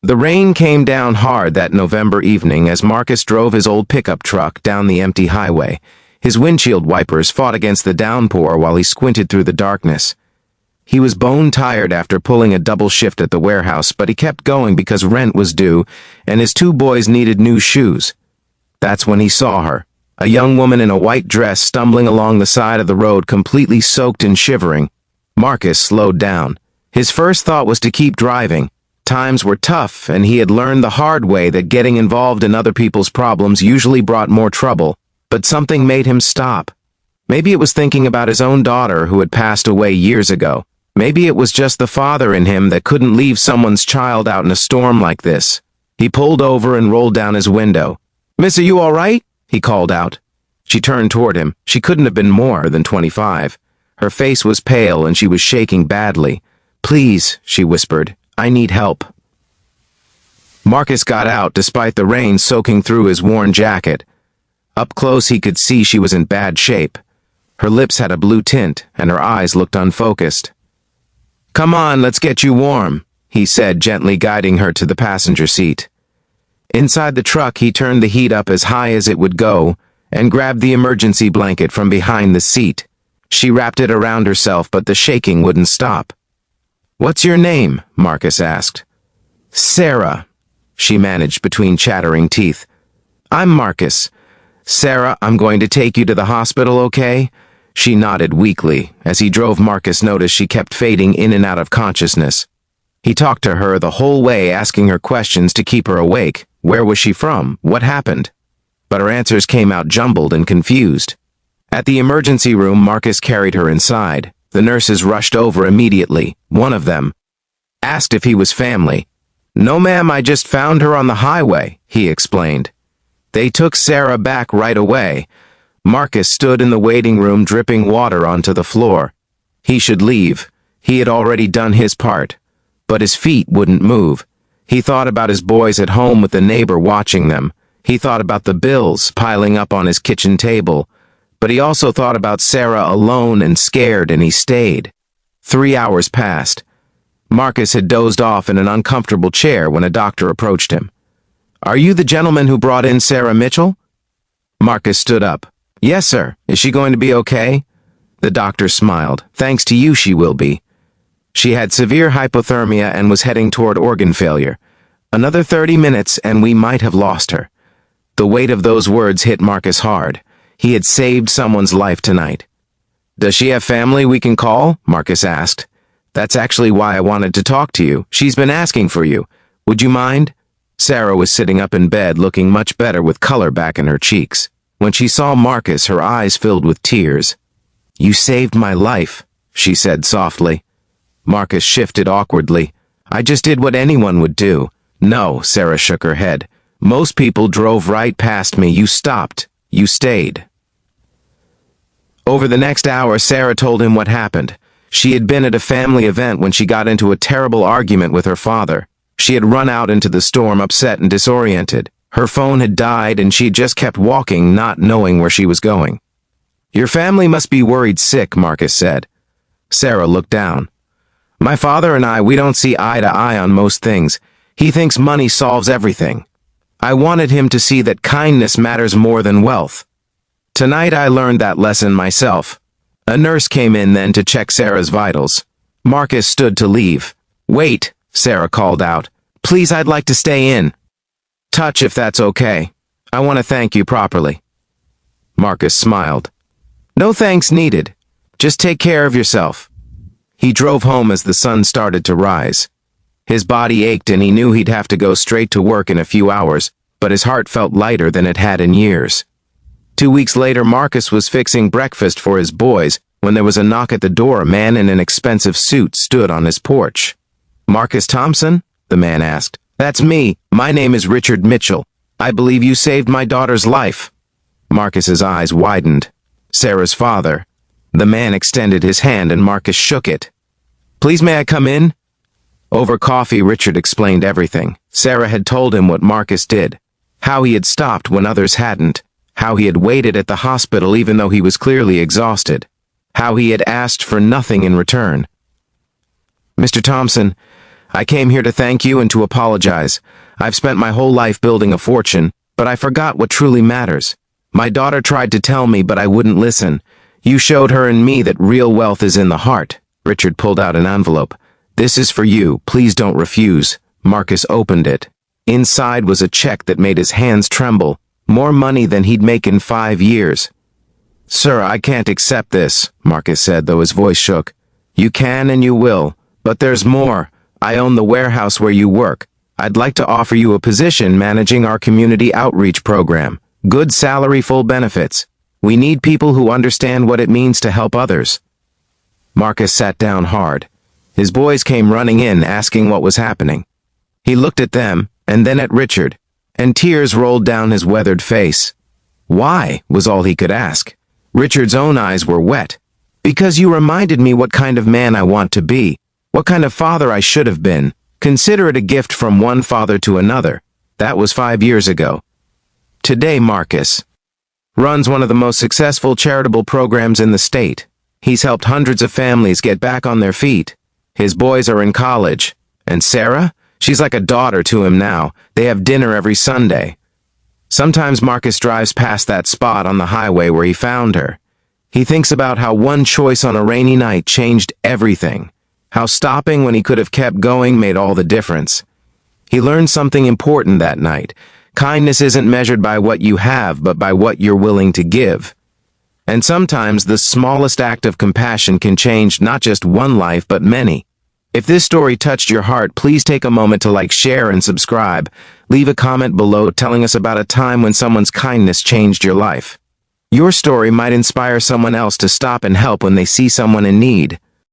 The rain came down hard that November evening as Marcus drove his old pickup truck down the empty highway. His windshield wipers fought against the downpour while he squinted through the darkness. He was bone-tired after pulling a double shift at the warehouse, but he kept going because rent was due and his two boys needed new shoes. That's when he saw her, a young woman in a white dress stumbling along the side of the road, completely soaked and shivering. Marcus slowed down. His first thought was to keep driving. Times were tough, and he had learned the hard way that getting involved in other people's problems usually brought more trouble, but something made him stop. Maybe it was thinking about his own daughter who had passed away years ago. Maybe it was just the father in him that couldn't leave someone's child out in a storm like this. He pulled over and rolled down his window. "Miss, are you all right?" he called out. She turned toward him. She couldn't have been more than 25. Her face was pale and she was shaking badly. "Please," she whispered, "I need help." Marcus got out despite the rain soaking through his worn jacket. Up close he could see she was in bad shape. Her lips had a blue tint and her eyes looked unfocused. "Come on, let's get you warm," he said, gently guiding her to the passenger seat. Inside the truck he turned the heat up as high as it would go and grabbed the emergency blanket from behind the seat. She wrapped it around herself, but the shaking wouldn't stop. "What's your name?" Marcus asked. "Sarah," she managed between chattering teeth. "I'm Marcus. Sarah, I'm going to take you to the hospital, okay?" She nodded weakly. As he drove, Marcus noticed she kept fading in and out of consciousness. He talked to her the whole way, asking her questions to keep her awake. Where was she from? What happened? But her answers came out jumbled and confused. At the emergency room, Marcus carried her inside. The nurses rushed over immediately. One of them asked if he was family. "No, ma'am, I just found her on the highway," he explained. They took Sarah back right away. Marcus stood in the waiting room, dripping water onto the floor. He should leave. He had already done his part. But his feet wouldn't move. He thought about his boys at home with the neighbor watching them. He thought about the bills piling up on his kitchen table. But he also thought about Sarah alone and scared, and he stayed. 3 hours passed. Marcus had dozed off in an uncomfortable chair when a doctor approached him. "Are you the gentleman who brought in Sarah Mitchell?" Marcus stood up. "Yes, sir. Is she going to be okay?" The doctor smiled. "Thanks to you, she will be. She had severe hypothermia and was heading toward organ failure. Another 30 minutes and we might have lost her." The weight of those words hit Marcus hard. He had saved someone's life tonight. "Does she have family we can call?" Marcus asked. "That's actually why I wanted to talk to you. She's been asking for you. Would you mind?" Sarah was sitting up in bed, looking much better with color back in her cheeks. When she saw Marcus, her eyes filled with tears. "You saved my life," she said softly. Marcus shifted awkwardly. "I just did what anyone would do." "No," Sarah shook her head. "Most people drove right past me. You stopped. You stayed." Over the next hour, Sarah told him what happened. She had been at a family event when she got into a terrible argument with her father. She had run out into the storm, upset and disoriented. Her phone had died and she had just kept walking, not knowing where she was going. "Your family must be worried sick," Marcus said. Sarah looked down. "My father and I, we don't see eye to eye on most things. He thinks money solves everything. I wanted him to see that kindness matters more than wealth. Tonight I learned that lesson myself." A nurse came in then to check Sarah's vitals. Marcus stood to leave. "Wait," Sarah called out. "Please, I'd like to stay in." "Touch if that's okay. I want to thank you properly." Marcus smiled. "No thanks needed. Just take care of yourself." He drove home as the sun started to rise. His body ached and he knew he'd have to go straight to work in a few hours, but his heart felt lighter than it had in years. 2 weeks later, Marcus was fixing breakfast for his boys when there was a knock at the door. A man in an expensive suit stood on his porch. "Marcus Thompson?" the man asked. "That's me. My name is Richard Mitchell. I believe you saved my daughter's life." Marcus's eyes widened. "Sarah's father." The man extended his hand and Marcus shook it. "Please, may I come in?" Over coffee, Richard explained everything. Sarah had told him what Marcus did, how he had stopped when others hadn't, how he had waited at the hospital even though he was clearly exhausted, how he had asked for nothing in return. "Mr. Thompson, I came here to thank you and to apologize. I've spent my whole life building a fortune, but I forgot what truly matters. My daughter tried to tell me, but I wouldn't listen. You showed her and me that real wealth is in the heart." Richard pulled out an envelope. "This is for you. Please don't refuse." Marcus opened it. Inside was a check that made his hands tremble. More money than he'd make in 5 years. "Sir, I can't accept this," Marcus said, though his voice shook. "You can and you will. But there's more. I own the warehouse where you work. I'd like to offer you a position managing our community outreach program. Good salary, full benefits. We need people who understand what it means to help others." Marcus sat down hard. His boys came running in, asking what was happening. He looked at them, and then at Richard, and tears rolled down his weathered face. "Why?" was all he could ask. Richard's own eyes were wet. "Because you reminded me what kind of man I want to be, what kind of father I should have been. Consider it a gift from one father to another. That was 5 years ago. Today, Marcus runs one of the most successful charitable programs in the state. He's helped hundreds of families get back on their feet. His boys are in college. And Sarah? She's like a daughter to him now. They have dinner every Sunday. Sometimes Marcus drives past that spot on the highway where he found her. He thinks about how one choice on a rainy night changed everything. How stopping when he could have kept going made all the difference. He learned something important that night. Kindness isn't measured by what you have, but by what you're willing to give. And sometimes the smallest act of compassion can change not just one life, but many. If this story touched your heart, please take a moment to like, share, and subscribe. Leave a comment below telling us about a time when someone's kindness changed your life. Your story might inspire someone else to stop and help when they see someone in need.